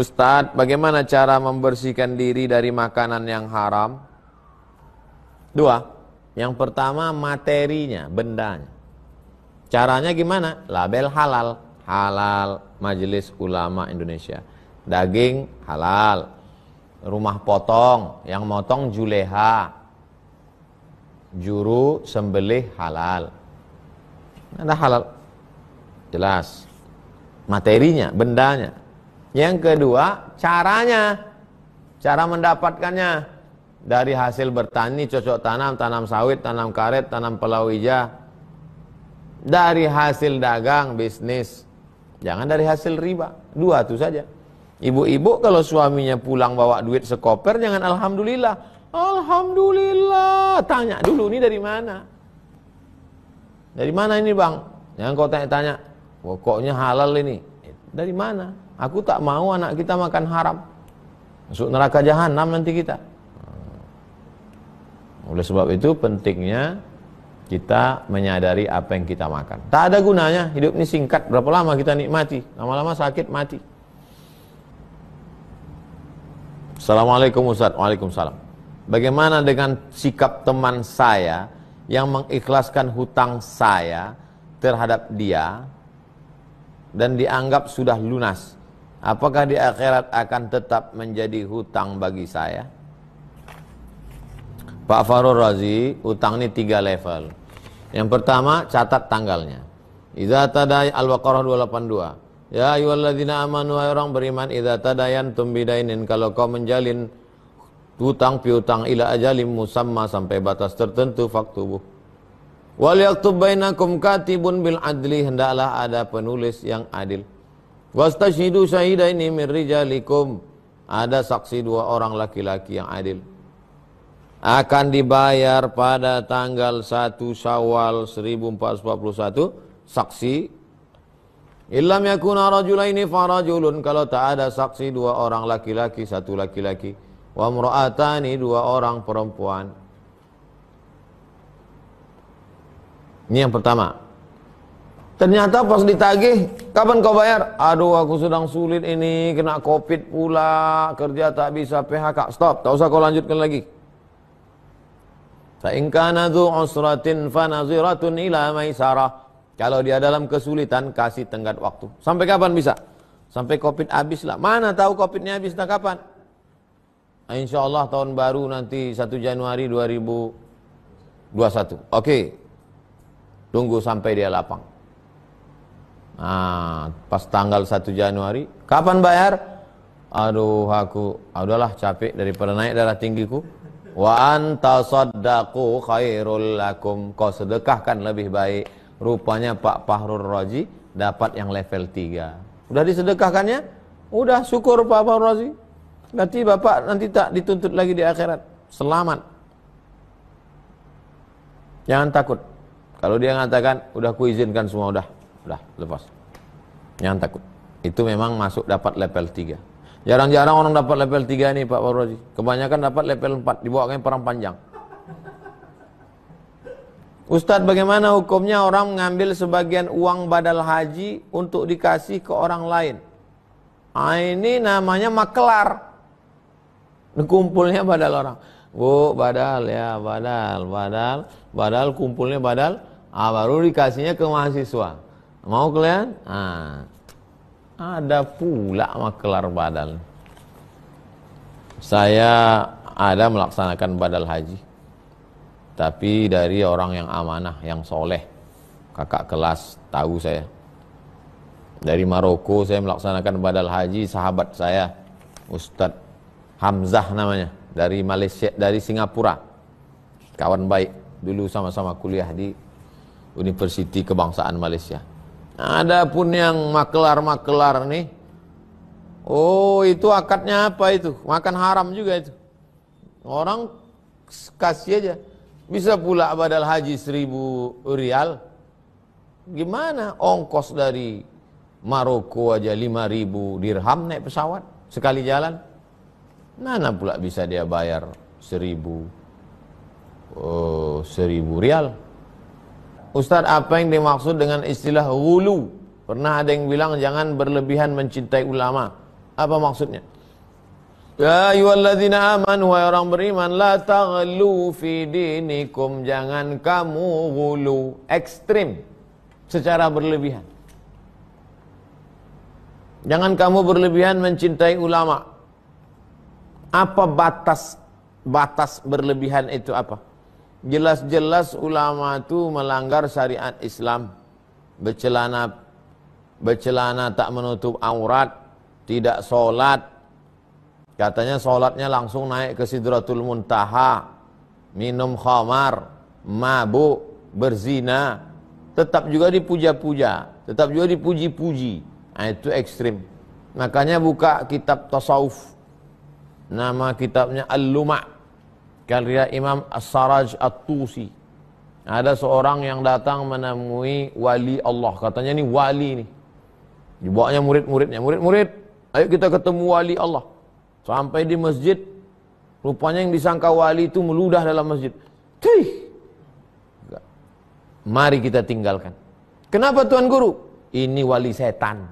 Ustadz, bagaimana cara membersihkan diri dari makanan yang haram? Dua. Yang pertama materinya, bendanya. Caranya gimana? Label halal. Halal Majelis Ulama Indonesia. Daging halal. Rumah potong, yang motong juleha. Juru sembelih halal. Ada halal. Jelas. Materinya, bendanya. Yang kedua, caranya. Cara mendapatkannya. Dari hasil bertani, cocok tanam, tanam sawit, tanam karet, tanam palawija. Dari hasil dagang, bisnis. Jangan dari hasil riba. Dua itu saja. Ibu-ibu kalau suaminya pulang bawa duit sekoper, jangan alhamdulillah. Alhamdulillah. Tanya dulu, ini dari mana? Dari mana ini bang? Jangan kau tanya-tanya. Pokoknya halal ini. Dari mana? Aku tak mau anak kita makan haram. Masuk neraka jahanam nanti kita. Oleh sebab itu pentingnya kita menyadari apa yang kita makan. Tak ada gunanya, hidup ini singkat. Berapa lama kita nikmati? Lama-lama sakit mati. Assalamualaikum Ustaz. Waalaikumsalam. Bagaimana dengan sikap teman saya yang mengikhlaskan hutang saya terhadap dia dan dianggap sudah lunas? Apakah di akhirat akan tetap menjadi hutang bagi saya? Pak Farul Razi, hutang ini 3 level. Yang pertama, catat tanggalnya. Idza tadaya Al-Baqarah 282. Ya ayyuhalladzina amanu, orang beriman, idza tadayantum bidainin, kalau kau menjalin hutang piutang ila ajalim musamma, sampai batas tertentu, faktubuh. Wal yaktub bainakum katibun bil adli, hendaklah ada penulis yang adil. Wastashhidu syahidaini min rijalikum, ada saksi 2 orang laki-laki yang adil. Akan dibayar pada tanggal 1 Syawal 1441 saksi. Illam yakuna rajulaini farajulun, kalau tak ada saksi 2 orang laki-laki, 1 laki-laki. Wa imra'atani 2 orang perempuan. Ini yang pertama. Ternyata pas ditagih, kapan kau bayar? Aduh, aku sedang sulit ini, kena Covid pula, kerja tak bisa, PHK. Stop, tak usah kau lanjutkan lagi. Fa in kana dzu usratin fa naziratun ila maisarah. Kalau dia dalam kesulitan, kasih tenggat waktu. Sampai kapan bisa? Sampai Covid habis lah. Mana tahu Covidnya habis tak kapan? Insyaallah tahun baru nanti 1 Januari 2021. Oke. Tunggu sampai dia lapang. Nah, pas tanggal 1 Januari, kapan bayar? Aduh, udahlah capek daripada naik darah tinggiku. Wa anta saddaqu khairul lakum, kau sedekahkan lebih baik. Rupanya Pak Fahrul Razi dapat yang level 3. Udah disedekahkannya? Udah, syukur Pak Fahrul Razi. Berarti Bapak nanti tak dituntut lagi di akhirat. Selamat. Jangan takut. Kalau dia mengatakan, udah kuizinkan semua, udah lepas. Jangan takut. Itu memang masuk dapat level 3. Jarang-jarang orang dapat level 3 nih Pak Fahrul Razi. Kebanyakan dapat level 4, dibawakan perang panjang. Ustadz, bagaimana hukumnya orang mengambil sebagian uang badal haji untuk dikasih ke orang lain? Ini namanya makelar. Kumpulnya badal orang. Bu, badal ya, badal kumpulnya badal. Baru dikasihnya ke mahasiswa. Mau kalian? Ada pula makelar badal. Saya ada melaksanakan badal haji, tapi dari orang yang amanah, yang soleh. Kakak kelas tahu saya. Dari Maroko saya melaksanakan badal haji, sahabat saya Ustadz Hamzah namanya, dari Malaysia, dari Singapura. Kawan baik, dulu sama-sama kuliah di Universiti Kebangsaan Malaysia. Ada pun yang makelar-makelar nih. Oh, itu akadnya apa itu? Makan haram juga itu. Orang kasih aja. Bisa pula badal haji 1.000 rial. Gimana? Ongkos dari Maroko aja 5.000 dirham naik pesawat sekali jalan. Mana pula bisa dia bayar 1.000 rial? Ustadz, apa yang dimaksud dengan istilah ghulu? Pernah ada yang bilang jangan berlebihan mencintai ulama. Apa maksudnya? Ya ayyuhalladzina amanu, wahai orang beriman, la taghlu fi dinikum, jangan kamu ghulu, ekstrim secara berlebihan. Jangan kamu berlebihan mencintai ulama. Apa batas berlebihan itu apa? Jelas-jelas ulama itu melanggar syariat Islam. Bercelana tak menutup aurat, tidak sholat. Katanya sholatnya langsung naik ke Sidratul Muntaha, minum khamar, mabuk, berzina, tetap juga dipuja-puja, tetap juga dipuji-puji. Nah, itu ekstrim. Makanya buka kitab tasawuf, nama kitabnya Al-Luma', karya Imam As-Saraj At-Tusi. Ada seorang yang datang menemui wali Allah, katanya ini wali nih, dibawanya murid-muridnya, murid-murid, ayo kita ketemu wali Allah. Sampai di masjid, rupanya yang disangka wali itu meludah dalam masjid. Mari kita tinggalkan. Kenapa Tuan Guru? Ini wali setan.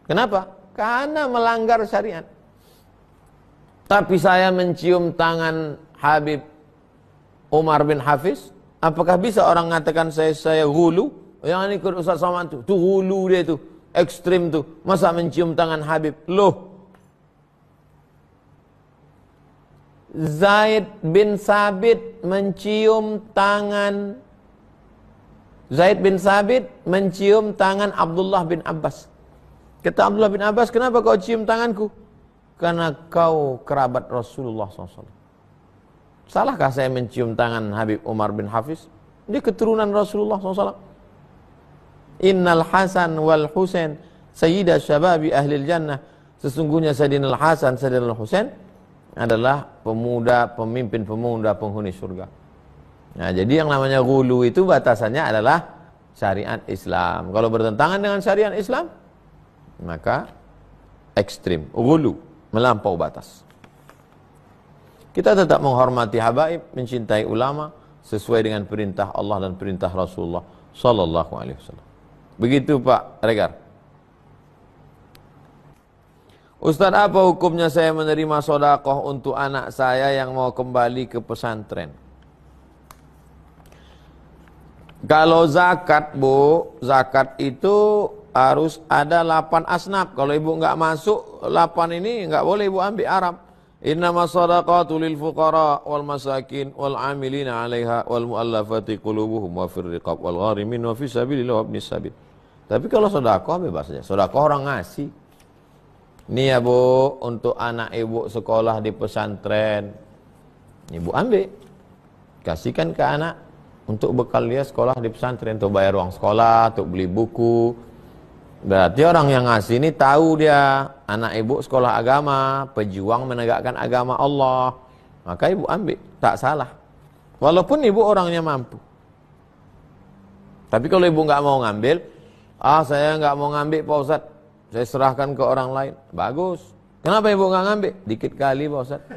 Kenapa? Karena melanggar syariat. Tapi saya mencium tangan Habib Umar bin Hafiz. Apakah bisa orang mengatakan saya gulu? Yang ini ikut Ustaz Somad tuh gulu dia tuh, ekstrim tuh. Masa mencium tangan Habib? Loh, Zaid bin Sabit mencium tangan Abdullah bin Abbas. Kata Abdullah bin Abbas, kenapa kau cium tanganku? Karena kau kerabat Rasulullah SAW. Salahkah saya mencium tangan Habib Umar bin Hafiz? Dia keturunan Rasulullah SAW. Innal Hasan wal Husain sayyida syababi ahlil jannah. Sesungguhnya Sayyidina Al-Hasan, Sayyidina Al-Husain adalah pemimpin pemuda penghuni surga. Nah, jadi yang namanya ghulu itu batasannya adalah syariat Islam. Kalau bertentangan dengan syariat Islam, maka ekstrim, ghulu, melampau batas. Kita tetap menghormati habaib, mencintai ulama sesuai dengan perintah Allah dan perintah Rasulullah sallallahu alaihi wasallam. Begitu Pak Regar. Ustaz, apa hukumnya saya menerima sedekah untuk anak saya yang mau kembali ke pesantren? Kalau zakat, Bu, zakat itu harus ada 8 asnaf. Kalau ibu nggak masuk 8 ini nggak boleh ibu ambil Arab. Innama shadaqatu lil fuqara wal masakin wal amilina 'alaiha wal mu'allafati qulubuhum wa fir riqab wal gharimin wa fi sabilillah wa ibnis sabil. Tapi kalau sedekah bebas saja. Sedekah orang ngasih. Ini ya Bu, untuk anak ibu sekolah di pesantren, ibu ambil, kasihkan ke anak untuk bekal dia sekolah di pesantren, untuk bayar uang sekolah, untuk beli buku. Berarti orang yang ngasih ini tahu dia anak ibu sekolah agama, pejuang menegakkan agama Allah, maka ibu ambil, tak salah. Walaupun ibu orangnya mampu. Tapi kalau ibu nggak mau ngambil, saya nggak mau ngambil Pak Ustadz, saya serahkan ke orang lain. Bagus. Kenapa ibu nggak ngambil? Dikit kali Pak Ustadz.